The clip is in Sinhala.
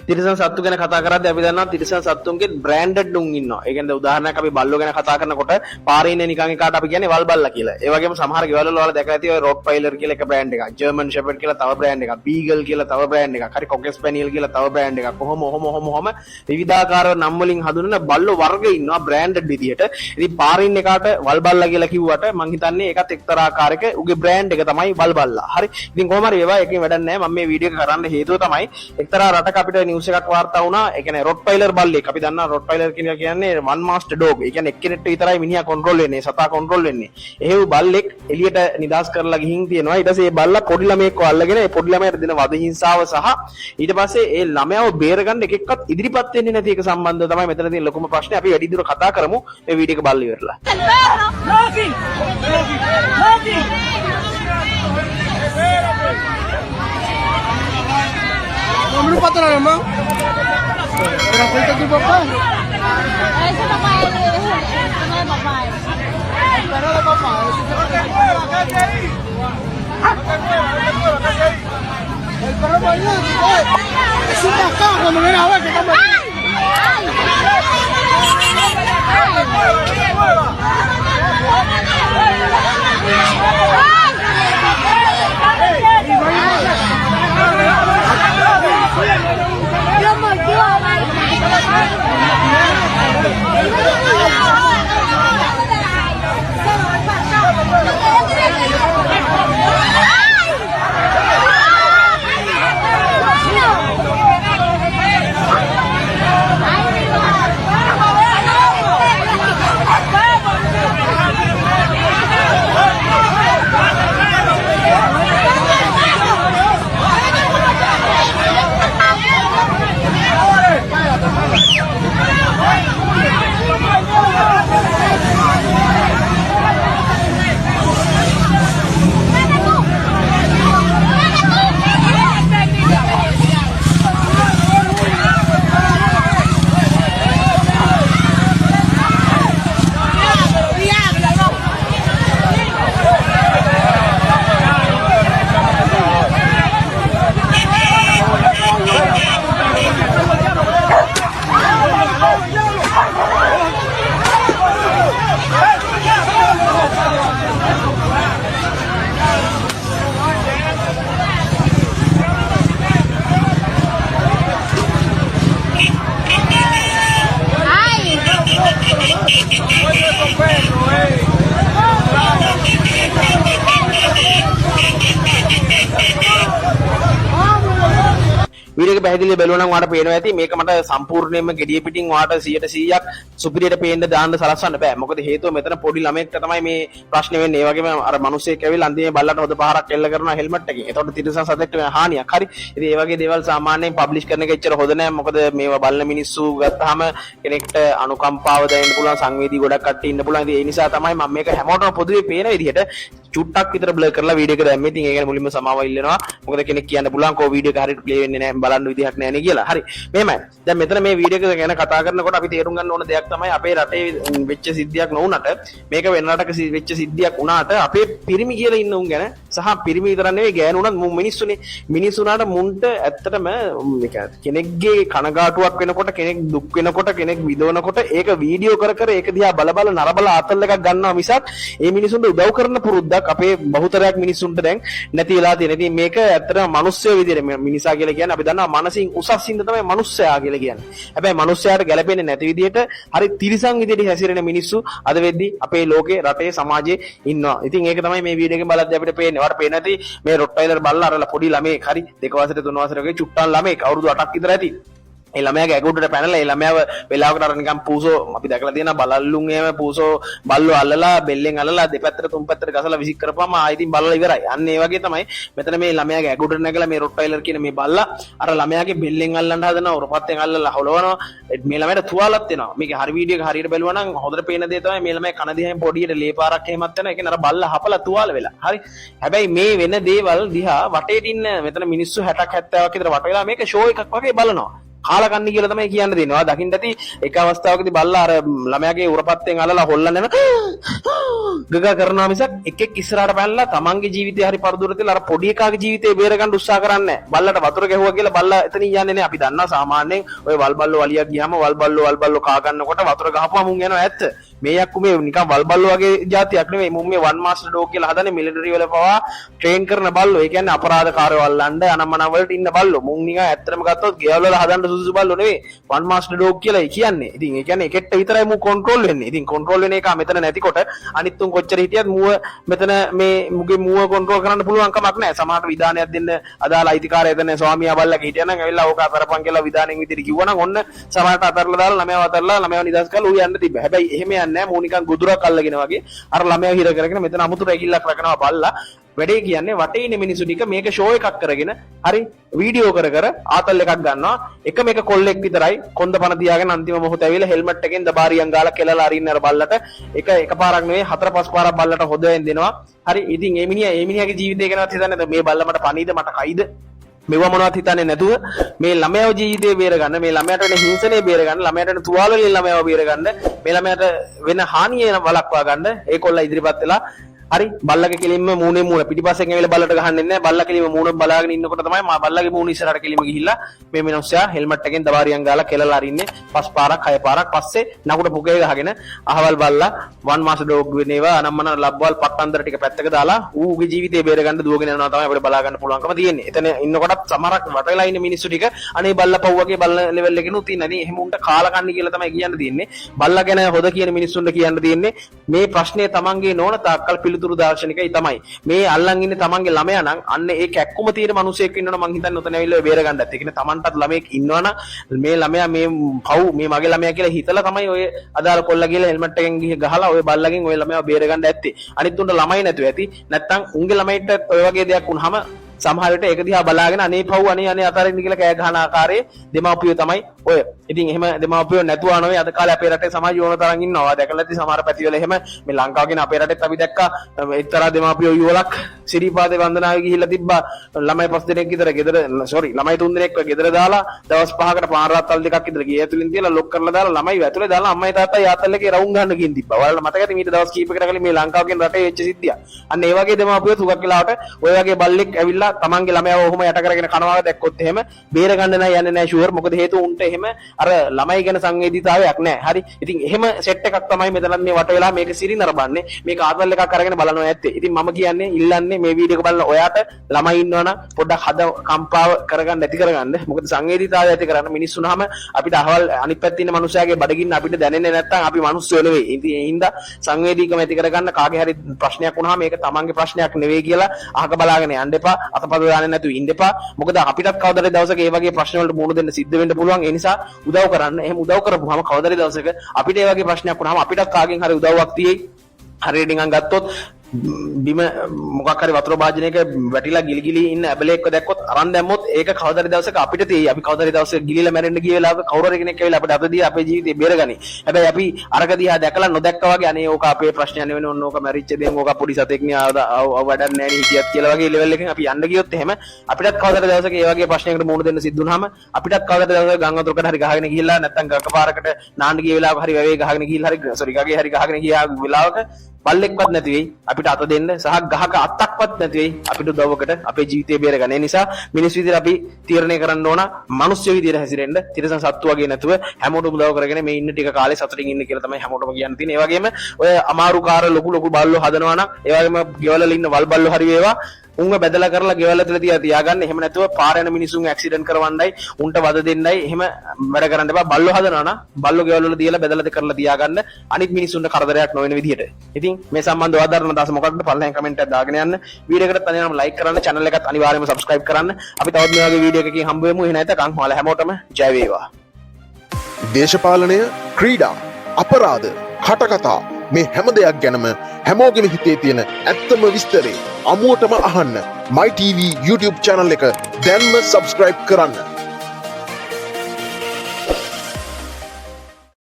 තිරිසන් සත්තු ගැන කතා කරද්දී අපි දන්නවා තිරිසන් සත්තුන්ගේ බ්‍රෑන්ඩඩ් උන් ඉන්නවා. ඒ කියන්නේ උදාහරණයක් අපි බල්ලෝ ගැන කතා කරනකොට පාරේ ඉන්න නිකන් එකාට අපි කියන්නේ වල් බල්ලා කියලා. ඒ වගේම සමහර ගෙවල් වල දැකලා ඇති ඔය රොට්වයිලර් කියලා එක බ්‍රෑන්ඩ් එකක්, ජර්මන් ෂෙපර්ඩ් කියලා තව බ්‍රෑන්ඩ් එකක්, බීගල් කියලා තව බ්‍රෑන්ඩ් එකක්, හරි කොකේ ස්පැනියල් කියලා තව බ්‍රෑන්ඩ් එකක්. කොහොම විවිධාකාර නම් වලින් හඳුන්වන බල්ලෝ වර්ග ඉන්නවා බ්‍රෑන්ඩඩ් විදියට. ඉතින් පාරේ ඉන්න එකාට වල් බල්ලා කියලා කිව්වට මං හිතන්නේ ඒකත් එක්තරා ආකාරයක උගේ බ්‍රෑන්ඩ් එක තමයි වල් බල්ලා. හරි. ඉතින් කොහොම හරි ඒවා එකකින් වැඩක් නැහැ. මම මේ වීඩියෝ එක කරන්න හේතුව තමයි එක්තරා රටක අපිට නිවුස් එකක් වාර්තා වුණා. ඒ කියන්නේ රොට්වයිලර් බල්ලෙක්. අපි දන්නා රොට්වයිලර් කියලා කියන්නේ වන් මාස්ටර් ඩොග්. ඒ කියන්නේ එක්කෙනෙක්ට විතරයි මිනිහා කන්ට්‍රෝල් වෙන්නේ, සතා කන්ට්‍රෝල් වෙන්නේ. එහෙව් බල්ලෙක් එළියට නිදාස් කරලා ගිහින් තියෙනවා. ඊට පස්සේ මේ බල්ලා පොඩි ළමයෙක්ව අල්ලගෙන ඒ පොඩි ළමයාට දෙන වද හිංසාව සහ ඊට පස්සේ ඒ ළමයාව බේරගන්න එකෙක්වත් ඉදිරිපත් වෙන්නේ නැති එක සම්බන්ධව තමයි මෙතන තියෙන ලොකුම ප්‍රශ්නේ. අපි වැඩි දුර කතා කරමු මේ වීඩියෝ එක බලලා ඉවරලා. Vamos para atrás, hermano. Pero cuenta tu papá. Ese papá es no es papá. Pero de papá. El perro bailando. Es un bacán cuando viene a ver que estamos aquí. Video එක පැහැදිලිව බැලුවා නම් ඔයාලට පේනවා ඇති මේක මට සම්පූර්ණයෙන්ම gediya පිටින් ඔයාලට 100%ක් සුපිරියට පේන්න දාන්න සලස්වන්න බෑ. මොකද හේතුව මෙතන පොඩි ළමයෙක්ට තමයි මේ ප්‍රශ්නේ වෙන්නේ. ඒ වගේම අර මිනිස්සෙක් ඇවිල්ලා අන්තිමේ බල්ලට හොද පහරක් එල්ල කරනවා හෙල්මට් එකකින්. එතකොට තිරසන් සතෙක්ට වෙන හානියක්. හරි. ඉතින් ඒ වගේ දේවල් සාමාන්‍යයෙන් පබ්ලිෂ් කරන එක එච්චර හොඳ නෑ. මොකද මේවා බලන මිනිස්සු ගත්තාම කෙනෙක්ට අනුකම්පාව දැනෙන්න පුළුවන්, සංවේදී ගොඩක් කට්ටිය ඉන්න පුළුවන්. ඉතින් ඒ නිසා තමයි මම මේක හැමෝටම පොදුවේ පේන විදිහට චුට්ටක් විතර බ්ලර් කරලා වීඩියෝ එක දැම්මේ. ඉතින් ඒ ගැන මුලින්ම සමාව ඉල්ලනවා. මොකද කෙනෙක් කියන්න පුළුවන් කෝ වීඩියෝ එක හරියට ප්ලේ වෙන්නේ නැහැ, බලන්න විදිහක් නැහැ නේ කියලා. හරි. මෙහෙමයි. දැන් මෙතන මේ වීඩියෝ එක ගැන කතා කරනකොට අපි තේරුම් ගන්න ඕන දෙයක් තමයි අපේ රටේ වෙච්ච සිද්ධියක් නොවුනට මේක වෙන රටක වෙච්ච සිද්ධියක් වුණාට අපේ පිරිමි කියලා ඉන්න උන් ගැන සහ පිරිමි විතර නෙවෙයි ගෑනුණත් මුන් මිනිස්සුනේ. මිනිස්සුනාට මුන්ට ඇත්තටම කෙනෙක්ගේ කනගාටුවක් වෙනකොට, කෙනෙක් දුක් වෙනකොට, කෙනෙක් විඳවනකොට ඒක වීඩියෝ කර ඒක දිහා බල නරබල ආතල් එකක් ගන්නවා මිසක් ඒ මිනිසුන්ට උදව් කරන පුරුද්දක් අපේ බහුතරයක් මිනිස්සුන්ට දැන් නැති වෙලා තියෙනවා. ඉතින් මේක ඇත්තටම මිනිස්සු විදිහට මිනිසා කියලා කියන්නේ අපි දන්නවා මනසින් උසස් ඉඳ තමයි මිනිස්සයා කියලා කියන්නේ. හැබැයි මිනිස්සයාට ගැලපෙන්නේ නැති විදිහට හරි තිරිසන් විදිහට හැසිරෙන මිනිස්සු අද වෙද්දි අපේ ලෝකේ, රටේ, සමාජයේ ඉන්නවා. ඉතින් ඒක තමයි මේ වීඩියෝ එකෙන් බලද්දී අපිට පේන්නේ. ඔයාලට පේන්නේ නැති මේ රොට්වයිලර් බල්ලා අරලා පොඩි ළමෙක් හරි 2 වසරේ 3 වසරේ වගේ චුට්ටන් ළමෙක් අවුරුදු 8ක් විතර ඇති. ඒ ළමයාගේ ඇඟුඩට පැනලා ඒ ළමයාව වෙලාවකට අර නිකන් පූසෝ අපි දැකලා තියෙනවා බලල්ලුන් එහෙම පූසෝ බල්ලෝ අල්ලලා බෙල්ලෙන් අල්ලලා දෙපැත්තට තුන් පැත්තට ගසලා විසික් කරපුවාම ආයෙත් ඉතින් බල්ලා ඉවරයි. අන්න ඒ වගේ තමයි මෙතන මේ ළමයාගේ ඇඟුඩට නැගලා මේ රොට්වයිලර් කියන මේ බල්ලා අර ළමයාගේ බෙල්ලෙන් අල්ලන්න හදනවා, උරපත්තෙන් අල්ලලා හොලවනවා. මේ ළමයාට තුවාලක් දෙනවා. මේකේ හරි වීඩියෝ එක හරියට බැලුවා නම් හොඳට පේන දේ තමයි මේ ළමයා කන දිහාම පොඩියට ලේ පාරක් එහෙමත් වෙනවා. ඒ කියන්නේ අර බල්ලා හපලා තුවාල වෙලා. හරි. හැබැයි මේ වෙන දේවල් දිහා වටේට ඉන්න මෙතන මිනිස්සු 60ක් 70ක් විතර වට වෙලා මේක ෂෝ එකක් වගේ බලනවා. කාලා කන්නේ කියලා තමයි කියන්න දෙන්නේ. ඔයා දකින්න ඇති එක අවස්ථාවකදී බල්ලා අර ළමයාගේ උරපත්තෙන් අල්ලලා හොල්ලන්න යන ගග කරනවා මිසක් එකෙක් ඉස්සරහට පැනලා තමන්ගේ ජීවිතය හරි පරදුර තියලා අර පොඩි එකාගේ ජීවිතේ බේර ගන්න උත්සාහ කරන්නේ නැහැ. බල්ලට වතුර ගැහුවා කියලා බල්ලා එතනින් යන්නේ නැහැ. අපි දන්නවා සාමාන්‍යයෙන් ඔය වල්බල්ලෝ වලියක් ගියාම වල්බල්ලෝ කා ගන්නකොට වතුර ගහපුවා මුන් යනවා ඇත්ත. මේ යක්කු මේ නිකන් වල්බල්ලෝ වගේ જાතියක් නෙමෙයි. මුන් මේ වන් මාස්ටර් ඩොග් කියලා හදන්නේ මිලිටරි වල පවා ට්‍රේන් කරන බල්ලෝ. ඒ කියන්නේ අපරාධකාරයෝ අල්ලන්න අනම්මනම් වලට ඉන්න බල්ලෝ. මුන් නිකන් ඇත්තටම ගත්තොත් ගෙවල් වල හදන්න සුදුසු බල්ලෝ නෙවෙයි. වන් මාස්ටර් ඩොග් කියලා කියන්නේ. ඉතින් ඒ කියන්නේ එකෙක්ට විතරයි මු කන්ට්‍රෝල් වෙන්නේ. ඉතින් කන්ට්‍රෝල් වෙන එක මෙතන නැතිකොට අනිත් තුන් කොච්චර හිටියත් මුව මෙතන මේ මුගේ මුව කන්ට්‍රෝල් කරන්න පුළුවන් කමක් නැහැ. සමහරට විධානයක් දෙන්න අදාළ අයිතිකාරය දෙන්න ස්වාමියා බල්ලගේ හිටියනම් ඇවිල්ලා ඕක අතරපන් කියලා විධානෙන් විදිහට කිව්වනම් ඔන්න සමහරට අතරලා දාලා ළමයාව අතරලා ළමයාව නිදහස් කරලා ඌ යන්න තිබ්බා. හැබැයි එහෙම යන්නේ නැහැ. මූ නිකන් ගුදුරක් අල්ලගෙන වගේ අර ළමයාව හිර කරගෙන මෙතන අමුතු රැකිල්ලක් රකනවා බල්ලා. වැඩේ කියන්නේ වටේ ඉන්න මිනිස්සු ටික මේක ෂෝ එකක් කරගෙන හරි වීඩියෝ කර ආතල් එකක් ගන්නවා. එකම එක කොල්ලෙක් විතරයි කොන්ද පන තියාගෙන අන්තිම මොහොත ඇවිල්ලා හෙල්මට් එකෙන් දබාරියන් ගාලා කෙලලා අරින්න අර බල්ලට එකපාරක් නෙවෙයි 4-5 පාරක් බල්ලට හොදෙන් දෙනවා. හරි ඉතින් ඒ මිනිහාගේ ජීවිතය ගැනවත් හිතන්නේ නැත. මේ බල්ලා මට පණීද මට කයිද මෙව මොනවත් හිතන්නේ නැතුව මේ ළමයාව ජීවිතේ බේර ගන්න, මේ ළමයාට වෙන හිංසනය බේර ගන්න, ළමයාට වෙන තුවාල වලින් ළමයාව බේර ගන්න, මේ ළමයාට වෙන හානිය වළක්වා ගන්න ඒකොල්ල ඉදිරිපත් වෙලා හරි බල්ලගේ කෙලින්ම මූණේ මූණ පිටිපස්සෙන් ඇවිල්ලා බල්ලට ගහන්නේ නැහැ. බල්ලා කෙලින්ම මූණ බලාගෙන ඉන්නකොට තමයි බල්ලගේ මූණ ඉස්සරහට කෙලින්ම ගිහිල්ලා මේ මිනිස්සයා හෙල්මට් එකෙන් දවාරියන් ගාලා කෙලලා අරින්නේ 5 පාරක් 6 පාරක්. පස්සේ නකුට පුකේ ගහගෙන අහවල් බල්ලා වන් මාස ඩොග් වෙනේවා අනම්මන ලබ්වල් පට්ටන්දර ටික පැත්තක දාලා ඌගේ ජීවිතේ බේර ගන්න දුවගෙන යනවා තමයි අපිට බලා ගන්න පුළුවන්කම තියෙන්නේ. එතන ඉන්නකොටත් සමහරක් වටේලා ඉන්න මිනිස්සු ටික අනේ බල්ලා පව් වගේ බල්ල ලෙවල් එකෙනුත් ඉන්න. ඉතින් එහෙම උන්ට කාලා කන්නේ කියලා තමයි කියන්න තියෙන්නේ. බල්ලා ගැන හොද කියන මිනිස්සුන්ට කියන්න තියෙන්නේ මේ ප්‍රශ්නේ තමන්ගේ නෝන තාක්කල් පිළිතුරු දාර්ශනිකයි තමයි. මේ අල්ලන් ඉන්නේ තමන්ගේ ළමයා නම් අන්න ඒ කැක්කුම තියෙන මිනිසෙක් ඉන්නවනම් මං හිතන්නේ උතන ඇවිල්ලා බේර ගන්නත්. ඒ කියන්නේ තමන්ටත් ළමෙක් ඉන්නවනම් මේ ළමයා මේ පව් මේ මගේ ළමයා කියලා හිතලා තමයි ඔය අදාළ කොල්ලා කියලා හෙල්මට් එකෙන් ගහලා ඔය බල්ලගෙන් ඔය ළමයාව බේර ගන්න ඇත්තේ. අනිත් උන්ට ළමයි නැතුව ඇති. නැත්තම් උන්ගේ ළමයිට ඔය වගේ දෙයක් වුනහම සමහර විට ඒක දිහා බලාගෙන අනේ පව් අනේ අතාරින්න කියලා කෑ ගහන ආකාරයේ දෙමාපියෝ තමයි ඔය. ඉතින් එහෙම දෙමාපියෝ නැතුවා නෙවෙයි අද කාලේ අපේ රටේ සමාජය ඕන තරම් ඉන්නවා. දැකලා ඇති සමහර පැතිවල එහෙම මේ ලංකාව කියන අපේ රටෙත් අපි දැක්කා එක්තරා දෙමාපියෝ යුවලක් සිරිපාදේ වන්දනාවේ ගිහිල්ලා තිබ්බා. ළමයි 5 දෙනෙක් විතර ගෙදර ළමයි 3 දෙනෙක් ගෙදර දාලා දවස් 5කට පාන් රාත්තල් දෙකක් විතර ගේ ඇතුලින් තියලා ලොක් කරලා දාලා ළමයි ඇතුලේ දාලා අම්මයි තාත්තයි ආතල් එකේ රවුම් ගන්න ගින් තිබ්බා. ඔයාලා මතක ඇති මීට දවස් කීපයකට කලින් මේ ලංකාව කියන රටේ වෙච්ච සිද්ධියක්. අන්න ඒ වගේ දෙමාපියෝ තුගක් වෙලාවට ඔය වගේ බල්ලෙක් ඇවිල්ලා තමන්ගේ ළමයාව ඔහොම යට කරගෙන කනවා දැක්කොත් එහෙම බේර ගන්න නෑ යන්නේ නෑ ෂුවර්. මොකද හේතුව උන්ට එහෙම අර ළමයි ගැන සංවේදීතාවයක් නෑ. හරි. ඉතින් එහෙම සෙට් එකක් තමයි මෙතනත් මේ වට වෙලා මේක සිරි නරඹන්නේ. මේක ආතල් එකක් අරගෙන බලනවා ඇත්තේ. ඉතින් මම කියන්නේ ඉල්ලන්නේ මේ වීඩියෝ එක බලන ඔයාට ළමයි ඉන්නවනම් පොඩ්ඩක් හද කම්පාව කරගන්න නැති කරගන්න. මොකද සංවේදීතාවය ඇති කරන්න මිනිස්සුනහම අපිට අහවල් අනිත් පැත්තේ ඉන්න මනුස්සයාගේ බඩගින්න අපිට දැනෙන්නේ නැත්නම් අපි මිනිස්සු නෙවෙයි. ඉතින් ඒ හින්දා සංවේදීකම ඇති කරගන්න කාගේ හරි ප්‍රශ්නයක් වුණාම මේක තමන්ගේ ප්‍රශ්නයක් නෙවෙයි කියලා අහක බලාගෙන යන්න එපා. අතපද දාන්නේ නැතුව ඉන්න එපා. මොකද අපිටත් කවදාද දවසක මේ වගේ ප්‍රශ්න වලට මුහුණ දෙන්න සිද්ධ වෙන්න පුළුවන්. ඒ නිසා උදව් කරන්න. එහෙම උදව් කරපුවාම කවදාද දවසක අපිට මේ වගේ ප්‍රශ්නයක් වුණාම අපිටත් කාගෙන් හරි උදව්වක් තියෙයි. හරියට නිකන් ගත්තොත් බිම මොකක් හරි වතුර භාජනයක වැටිලා ගිලිගිලි ඉන්න ඇබලෙක්ව දැක්කොත් අරන් දැම්මොත් ඒක කවදාද දවසක අපිට තියෙයි. අපි කවදාද දවසක ගිලිලා මැරෙන්න ගිය වෙලාවක කවුරු හරි කෙනෙක් ඇවිල්ලා අපිට අතදී අපේ ජීවිතේ බේරගනි. හැබැයි අපි අරක දිහා දැකලා නොදැක්කා වගේ අනේ ඕක අපේ ප්‍රශ්නයක් නෙවෙයි ඕන ඕක මැරිච්ච දෙයක් ඕක පොඩි සතෙක් නේ වැඩක් නැහැ නේ හිටියත් කියලා වගේ ලෙවල් එකකින් අපි යන්න ගියොත් එහෙම අපිටත් කවදාද දවසක මේ වගේ ප්‍රශ්නයකට මුහුණ දෙන්න සිද්ධ වුනහම අපිටත් කවදාද දවසක ගංගා වතුරකට හරි ගහගෙන ගිහිල්ලා නැත්නම් ගඟ පාරකට නාන්න ගිය වෙලාවක හරි වැවේ ගහගෙන ගිහිල්ලා හරි ගගේ හරි ගහගෙන ගියා වෙලාවක බල්ලෙක්වත් නැති වෙයි අපිට අත දෙන්න සහ ගහක අත්තක්වත් නැති වෙයි අපිට උදව්වකට අපේ ජීවිතය බේර ගන්න. ඒ නිසා මිනිස් විදිහට අපි තීරණය කරන්න ඕන මනුස්ස විදිහට හැසිරෙන්න. තිරසන් සත්තු වගේ නැතුව හැමෝටම උදව් කරගෙන මේ ඉන්න ටික කාලේ සතුටින් ඉන්න කියලා තමයි හැමෝටම කියන්න තියෙන්නේ. ඒ වගේම ඔය අමාරු කාර ලොකු බල්ලෝ හදනවා නම් ඒ වගේම ගෙවලල ඉන්න වල් බල්ලෝ හරි වේවා උන්ව බෙදලා කරලා ගෙවල් ඇතුලේ තියාගන්න. එහෙම නැතුව පාර යන මිනිසුන් ඇක්සිඩන්ට් කරවන්නයි උන්ට වද දෙන්නයි එහෙම වැඩ කරන්න එපා. බල්ලෝ හදනවා නම් බල්ලෝ ගෙවල් වල තියලා බෙදලා කරලා තියාගන්න. අනිත් මිනිසුන්ට කරදරයක් නොවන විදිහට. ඉතින් මේ සම්බන්ධව ආදරණ දාස මොකක්ද පළවෙනි කමෙන්ට් එක දාගෙන යන්න. වීඩියෝ එකට තනියම ලයික් කරන්න, channel එකත් අනිවාර්යයෙන්ම subscribe කරන්න. අපි තවත් මේ වගේ වීඩියෝ එකකින් හම්බ වෙමු. එහෙ නැත්නම් ඔයාලා හැමෝටම ජය වේවා. දේශපාලනය, ක්‍රීඩා, අපරාධ, කටකතා මේ හැම දෙයක් ගැනම හැමෝගෙම හිතේ තියෙන ඇත්තම විස්තරේ අමුවටම අහන්න My TV YouTube channel එක දැන්ම subscribe කරන්න.